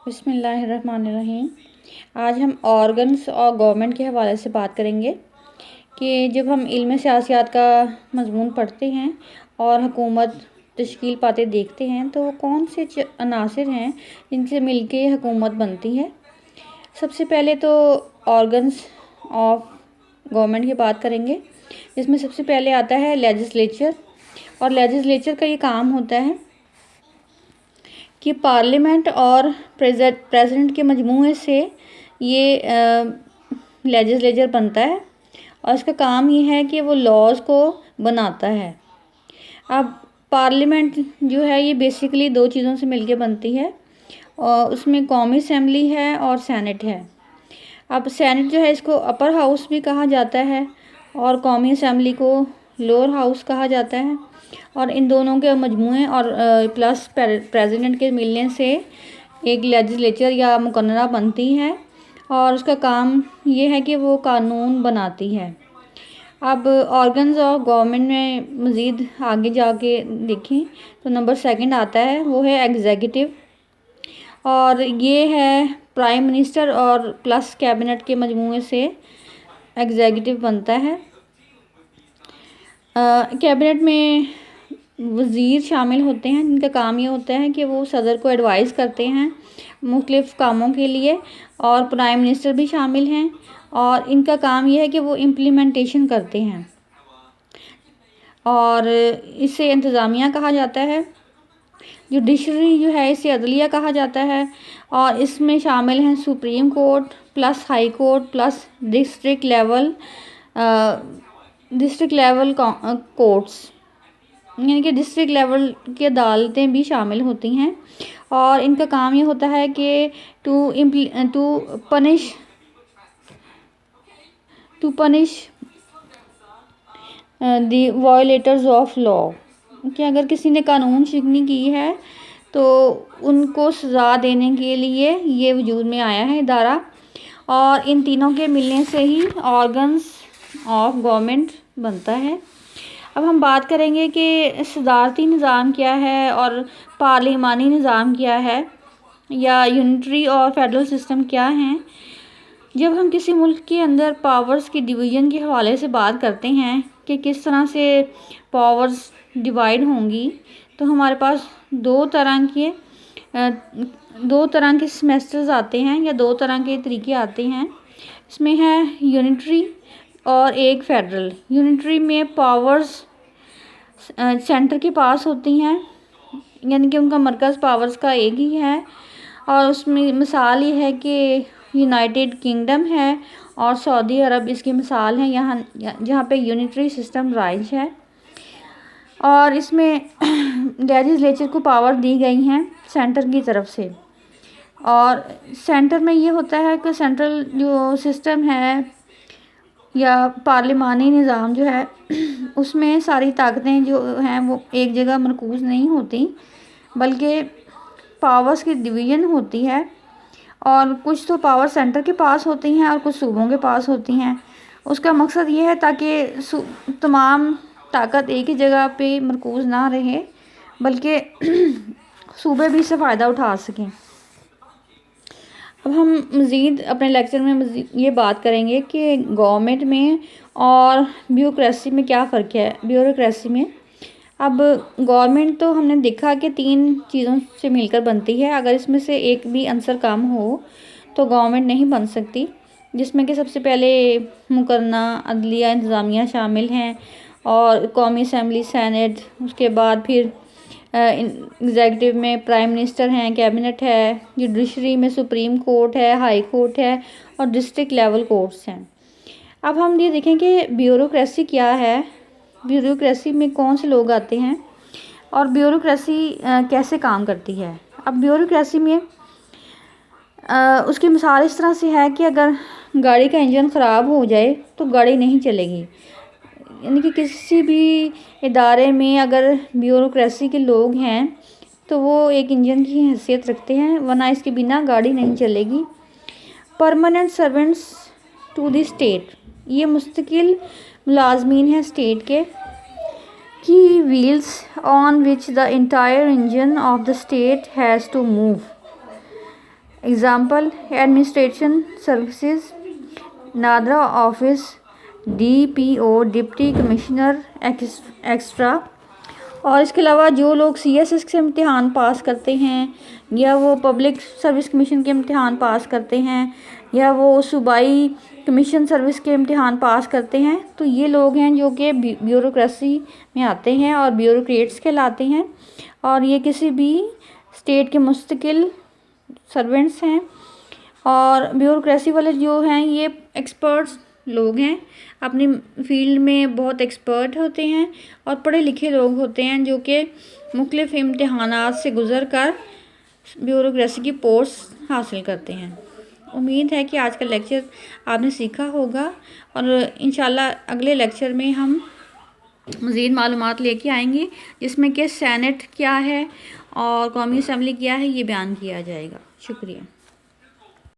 बिस्मिल्लाहिर्रहमानिर्रहीम। आज हम ऑर्गन्स और गवर्नमेंट के हवाले से बात करेंगे कि जब हम इल्म सियासियात का मज़मून पढ़ते हैं और हुकूमत तश्कील पाते देखते हैं तो वो कौन से अनासिर हैं जिनसे मिलके हुकूमत बनती है। सबसे पहले तो ऑर्गन्स ऑफ गवर्नमेंट की बात करेंगे, जिसमें सबसे पहले आता है लेजिस्लेचर। और लेजिस्लेचर का ये काम होता है कि पार्लियामेंट और प्रेसिडेंट के मजमूए से ये लेजिस्लेचर बनता है और इसका काम ये है कि वो लॉज को बनाता है। अब पार्लियामेंट जो है ये बेसिकली दो चीज़ों से मिलके बनती है और उसमें कौमी असेंबली है और सेनेट है। अब सेनेट जो है इसको अपर हाउस भी कहा जाता है और कौमी असेंबली को लोअर हाउस कहा जाता है। और इन दोनों के मजमूए और प्लस प्रेसिडेंट के मिलने से एक लेजिस्लेचर या मुकर्ररा बनती है और उसका काम ये है कि वो कानून बनाती है। अब ऑर्गन्स ऑफ गवर्नमेंट में मज़ीद आगे जाके देखें तो नंबर सेकंड आता है, वो है एग्जीक्यूटिव। और ये है प्राइम मिनिस्टर और प्लस कैबिनेट के मजमूए से एग्जीक्यूटिव बनता है। कैबिनेट में वज़ीर शामिल होते हैं जिनका काम ये होता है कि वो सदर को एडवाइस करते हैं मुख्तलिफ़ कामों के लिए, और प्राइम मिनिस्टर भी शामिल हैं और इनका काम ये है कि वो इम्प्लीमेंटेशन करते हैं। और इसे इंतज़ामिया कहा जाता है। जुडिशरी जो है इसे अदलिया कहा जाता है और इसमें शामिल हैं supreme court plus high court plus district level courts, यानी कि डिस्ट्रिक्ट लेवल की अदालतें भी शामिल होती हैं। और इनका काम ये होता है कि to punish the violators of law, कि अगर किसी ने कानून शिकनी की है तो उनको सज़ा देने के लिए ये वजूद में आया है इदारा। और इन तीनों के मिलने से ही ऑर्गन्स ऑफ गवर्नमेंट बनता है। अब हम बात करेंगे कि सदारती निज़ाम क्या है और पार्लिमानी निज़ाम क्या है या यूनिटरी और फेडरल सिस्टम क्या हैं। जब हम किसी मुल्क के अंदर पावर्स की डिवीज़न के हवाले से बात करते हैं कि किस तरह से पावर्स डिवाइड होंगी, तो हमारे पास दो तरह के सेमेस्टर्स आते हैं या दो तरह के तरीके आते हैं। इसमें है यूनिटरी और एक फेडरल। यूनिटरी में पावर्स सेंटर के पास होती हैं, यानी कि उनका मरकज़ पावर्स का एक ही है। और उसमें मिसाल ये है कि यूनाइटेड किंगडम है और सऊदी अरब इसकी मिसाल है, यहाँ जहाँ पे यूनिटरी सिस्टम राइज है। और इसमें लेजिस्लेचर को पावर दी गई हैं सेंटर की तरफ से। और सेंटर में ये होता है कि सेंट्रल जो सिस्टम है या पार्लिमानी निज़ाम जो है उसमें सारी ताकतें जो हैं वो एक जगह मरकूज़ नहीं होती, बल्कि पावर्स की डिवीज़न होती है। और कुछ तो पावर सेंटर के पास होती हैं और कुछ सूबों के पास होती हैं। उसका मकसद ये है ताकि तमाम ताकत एक ही जगह पे मरकूज़ ना रहे, बल्कि सूबे भी इससे फ़ायदा उठा सकें। अब हम मज़ीद अपने लेक्चर में मज़ीद ये बात करेंगे कि गवर्नमेंट में और ब्यूरोक्रेसी में क्या फ़र्क है। ब्यूरोक्रेसी में अब गवर्नमेंट तो हमने देखा कि तीन चीज़ों से मिलकर बनती है। अगर इसमें से एक भी अंसर कम हो तो गवर्नमेंट नहीं बन सकती, जिसमें कि सबसे पहले मुकर्रना, अदलिया, इंतज़ामिया शामिल हैं और कौमी असेंबली, सेनेट, उसके बाद फिर एग्जीक्यूटिव में प्राइम मिनिस्टर हैं, कैबिनेट है, जुडिशरी में सुप्रीम कोर्ट है, हाई कोर्ट है और डिस्ट्रिक्ट लेवल कोर्ट्स हैं। अब हम ये देखें कि ब्यूरोक्रेसी क्या है, ब्यूरोक्रेसी में कौन से लोग आते हैं और ब्यूरोक्रेसी कैसे काम करती है। अब ब्यूरोक्रेसी में उसकी मिसाल इस तरह से है कि अगर गाड़ी का इंजन ख़राब हो जाए तो गाड़ी नहीं चलेगी। यानी कि किसी भी इदारे में अगर ब्यूरोक्रेसी के लोग हैं तो वो एक इंजन की हैसियत रखते हैं, वरना इसके बिना गाड़ी नहीं चलेगी। Permanent servants to the state, ये मुस्तकिल मुलाजमीन हैं स्टेट के, की wheels on which the entire engine of the state has to move. Example administration services, NADRA office, DPO deputy commissioner extra. और इसके अलावा जो लोग CSS के इम्तिहान पास करते हैं या वो पब्लिक सर्विस कमीशन के इम्तिहान पास करते हैं या वो सूबाई कमीशन सर्विस के इम्तिहान पास करते हैं, तो ये लोग हैं जो कि ब्यूरोक्रेसी में आते हैं और ब्यूरोक्रेट्स कहलाते हैं। और ये किसी भी स्टेट के मुस्तकिल सर्वेंट्स हैं। और ब्यूरोक्रेसी वाले जो हैं ये एक्सपर्ट्स लोग हैं, अपनी फील्ड में बहुत एक्सपर्ट होते हैं और पढ़े लिखे लोग होते हैं जो कि मुख्तलिफ इम्तिहानात से गुज़र कर ब्यूरोक्रेसी की पोस्ट हासिल करते हैं। उम्मीद है कि आज का लेक्चर आपने सीखा होगा और इंशाल्लाह अगले लेक्चर में हम मज़ीद मालूमात लेके आएंगे जिसमें कि सेनेट क्या है और कौमी असम्बली क्या है ये बयान किया जाएगा। शुक्रिया।